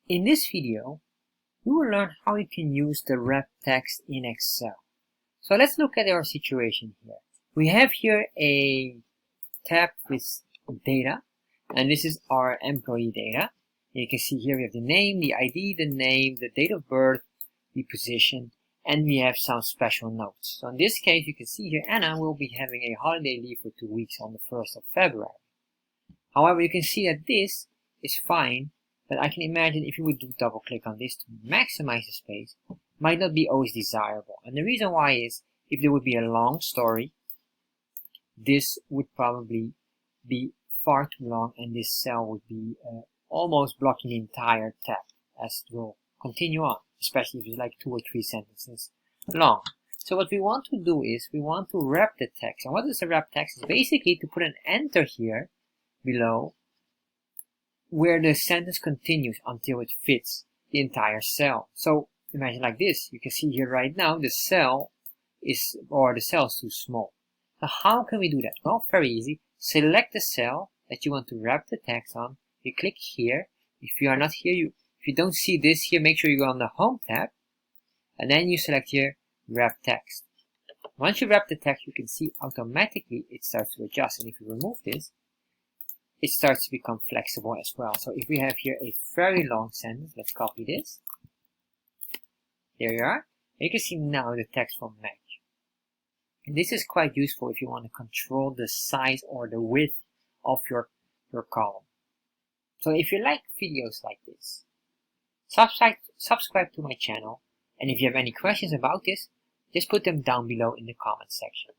In this video, we will learn how you can use the rep text in Excel. So let's look at our situation here. We have here a tab with data, and this is our employee data. You can see here we have the name, the ID, the name, the date of birth, the position, and we have some special notes. So in this case, you can see here Anna will be having a holiday leave for 2 weeks on the 1st of February. However, you can see that this is fine, but I can imagine if you would do double click on this to maximize the space, might not be always desirable. And the reason why is, if there would be a long story, this would probably be far too long and this cell would be almost blocking the entire tab as it will continue on, especially if it's like 2 or 3 sentences long. So what we want to do is we want to wrap the text. And what is a wrap text? Is basically to put an enter here below where the sentence continues until it fits the entire cell. So imagine like this. You can see here right now the cell is, or the cell is too small. So how can we do that? Well, very easy. Select the cell that you want to wrap the text on. You click here. If you are not here, if you don't see this here, make sure you go on the Home tab. And then you select here, Wrap Text. Once you wrap the text, you can see automatically it starts to adjust. And if you remove this, it starts to become flexible as well. So if we have here a very long sentence, let's copy this. There you are. You can see now the text will match. And this is quite useful if you want to control the size or the width of your column. So if you like videos like this, subscribe to my channel. And if you have any questions about this, just put them down below in the comment section.